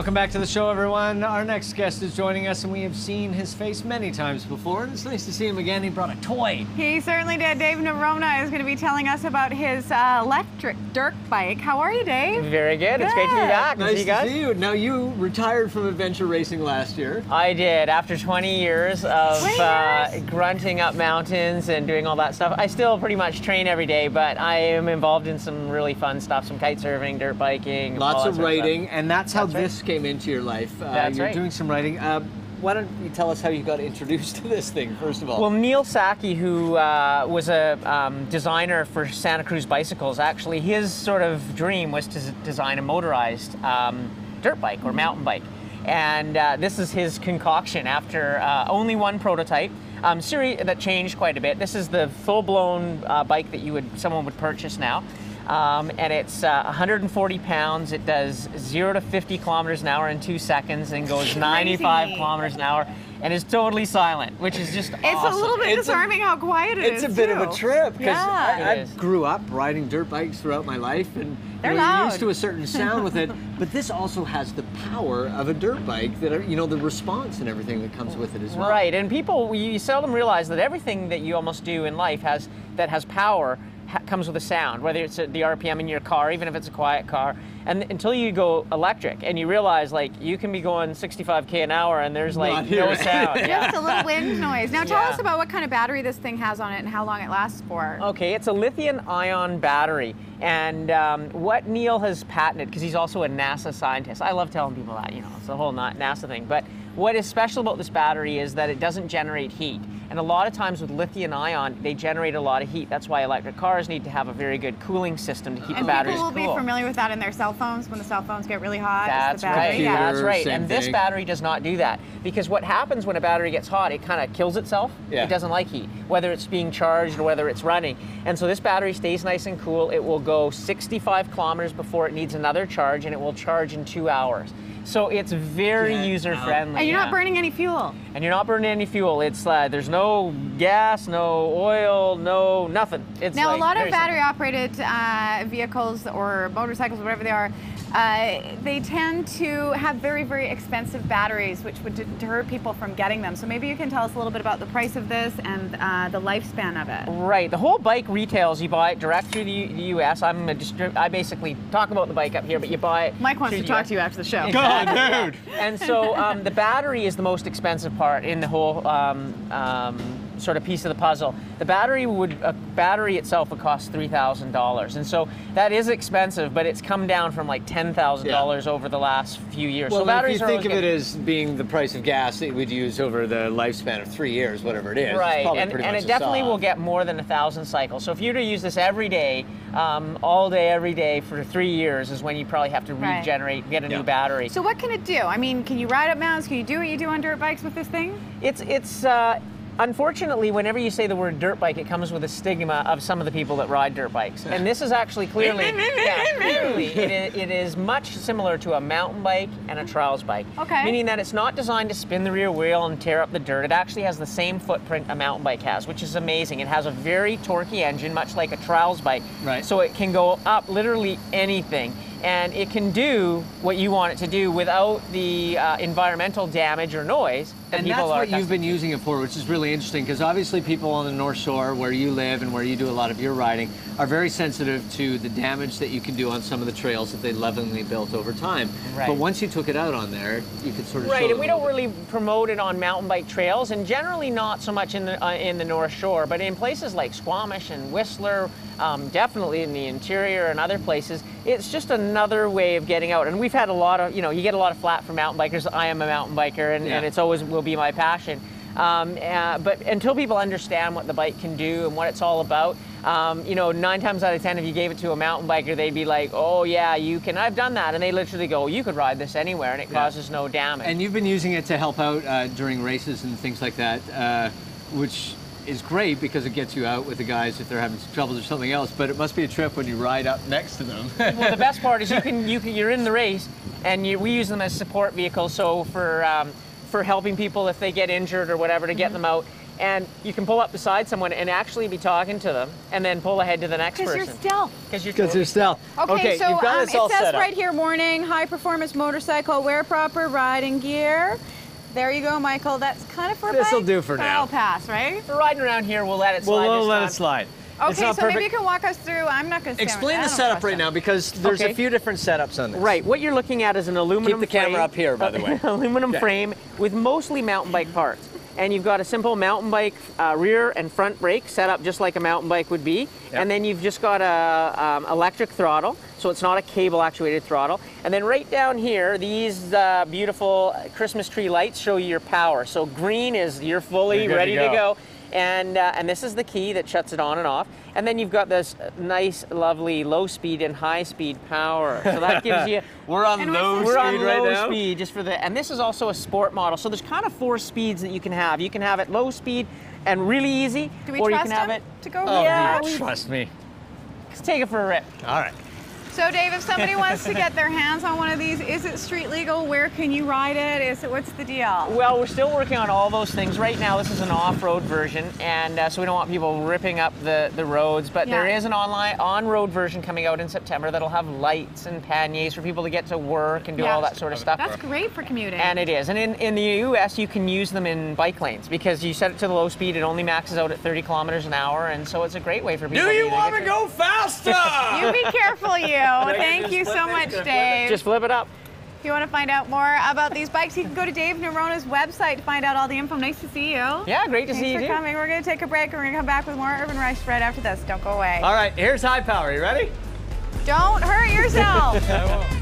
Welcome back to the show, everyone. Our next guest is joining us, and we have seen his face many times before, and it's nice to see him again. He brought a toy. He certainly did. Dave Nerona is going to be telling us about his electric dirt bike. How are you, Dave? Very good. It's great to be back. Nice to see you. Now, you retired from adventure racing last year. I did. After 20 years of grunting up mountains and doing all that stuff, I still pretty much train every day, but I am involved in some really fun stuff, some kite surfing, dirt biking. Lots of writing, and that's how this came into your life. You're doing some writing. Why don't you tell us how you got introduced to this thing, first of all? Well, Neil Saki, who was a designer for Santa Cruz bicycles, actually his sort of dream was to design a motorized dirt bike or mountain bike. And this is his concoction after only one prototype. Series that changed quite a bit. This is the full-blown bike that someone would purchase now. And it's 140 pounds. It does 0 to 50 kilometers an hour in 2 seconds and goes 95 kilometers an hour and is totally silent, which is just awesome. It's a little bit disarming how quiet it is. It's a bit of a trip, because yeah. I grew up riding dirt bikes throughout my life, and you're used to a certain sound with it, but this also has the power of a dirt bike, that the response and everything that comes with it as well. Right, and people, you seldom realize that everything that you almost do in life that has power comes with a sound, whether it's the RPM in your car, even if it's a quiet car, and until you go electric and you realize, like, you can be going 65k an hour and there's like no sound. Just a little wind noise. Now tell us about what kind of battery this thing has on it and how long it lasts for. Okay, it's a lithium-ion battery, and what Neil has patented, because he's also a NASA scientist. I love telling people that, it's the whole NASA thing, but what is special about this battery is that it doesn't generate heat. And a lot of times with lithium-ion, they generate a lot of heat. That's why electric cars need to have a very good cooling system to keep the batteries cool. And people will be familiar with that in their cell phones when the cell phones get really hot. That's right. Yeah. That's right. And this battery does not do that, because what happens when a battery gets hot, it kind of kills itself. Yeah. It doesn't like heat, whether it's being charged or whether it's running. And so this battery stays nice and cool. It will go 65 kilometers before it needs another charge, and it will charge in 2 hours. So it's very user-friendly. And you're not burning any fuel. And you're not burning any fuel. It's there's no gas, no oil, no nothing. It's now, a lot of battery-operated vehicles or motorcycles, whatever they are, they tend to have very, very expensive batteries, which would deter people from getting them. So maybe you can tell us a little bit about the price of this and the lifespan of it. Right. The whole bike retails. You buy it direct through the U.S. I basically talk about the bike up here, but you buy it. Mike wants to talk to you after the show. Go on, dude. And so the battery is the most expensive part in the whole sort of piece of the puzzle. The battery itself would cost $3,000, and so that is expensive, but it's come down from like $10,000 over the last few years. Well, so batteries if you think of it as being the price of gas that you would use over the lifespan of 3 years, whatever it is, right? It's And it definitely will get more than 1,000 cycles. So if you were to use this every day, all day, every day for 3 years, is when you probably have to regenerate, get a new battery. So what can it do? I mean, can you ride up mountains? Can you do what you do on dirt bikes with this thing? It's unfortunately, whenever you say the word dirt bike, it comes with a stigma of some of the people that ride dirt bikes. And this is actually clearly, it is much similar to a mountain bike and a trials bike. Okay. Meaning that it's not designed to spin the rear wheel and tear up the dirt. It actually has the same footprint a mountain bike has, which is amazing. It has a very torquey engine, much like a trials bike. Right. So it can go up literally anything. And it can do what you want it to do without the environmental damage or noise that people are. And that's what you've been using it for, which is really interesting, because obviously people on the North Shore, where you live and where you do a lot of your riding, are very sensitive to the damage that you can do on some of the trails that they lovingly built over time. Right. But once you took it out on there, you could sort of and we don't really promote it on mountain bike trails, and generally not so much in the North Shore, but in places like Squamish and Whistler, definitely in the interior and other places, it's just another way of getting out. And we've had a lot of, you get a lot of flat from mountain bikers. I am a mountain biker, and it's always will be my passion. But until people understand what the bike can do and what it's all about, 9 times out of 10, if you gave it to a mountain biker, they'd be like, oh yeah, you can, I've done that. And they literally go, you could ride this anywhere and it causes no damage. And you've been using it to help out during races and things like that, which is great because it gets you out with the guys if they're having troubles or something else, but it must be a trip when you ride up next to them. Well, the best part is you're in the race, and we use them as support vehicles, so for helping people if they get injured or whatever, to get them out. And you can pull up beside someone and actually be talking to them, and then pull ahead to the next person. Because you're stealth. Because you're stealth. Okay, so you've got this all it says set up. right here, warning, high performance motorcycle, wear proper riding gear. There you go, Michael. That's kind of for a bike. This'll do for now. That'll pass, right? For riding around here, we'll let it slide. We'll this let time. it slide. Okay, It's so not maybe perfect. you can walk us through. I'm not going to Explain the setup right now, because there's Okay. a few different setups on this. Right, what you're looking at is an aluminum Keep the camera frame, up here, by the way. aluminum Yeah. frame with mostly mountain bike parts. And you've got a simple mountain bike rear and front brake set up just like a mountain bike would be. Yep. And then you've just got a electric throttle, so it's not a cable actuated throttle. And then right down here, these beautiful Christmas tree lights show you your power. So green is you're fully You're good ready to to go. And this is the key that shuts it on and off. And then you've got this nice, lovely low speed and high speed power. So that gives you. We're on low We're on speed right low now. speed just for the, and this is also a sport model. So there's kind of 4 speeds that you can have. You can have it low speed and really easy, Do we or you trust can have him it. to go? Oh, Yeah, do you we- trust me? Let's take it for a rip. All right. So Dave, if somebody wants to get their hands on one of these, is it street legal? Where can you ride it? What's the deal? Well, we're still working on all those things. Right now, this is an off-road version, and so we don't want people ripping up the roads, but there Yeah. is an on-road version coming out in September that'll have lights and panniers for people to get to work and do Yeah. all that sort of stuff. That's great for commuting. And it is. And in the US, you can use them in bike lanes because you set it to the low speed, it only maxes out at 30 kilometers an hour, and so it's a great way for people Do to you either want get to go faster? You be careful, you. Thank you so much, Dave. Just flip it up. If you want to find out more about these bikes, you can go to Dave Nerona's website to find out all the info. Nice to see you. Yeah, great to see you Thanks too. for coming. We're going to take a break and we're going to come back with more Urban Rice right after this. Don't go away. All right, here's high power. You ready? Don't hurt yourself. I won't.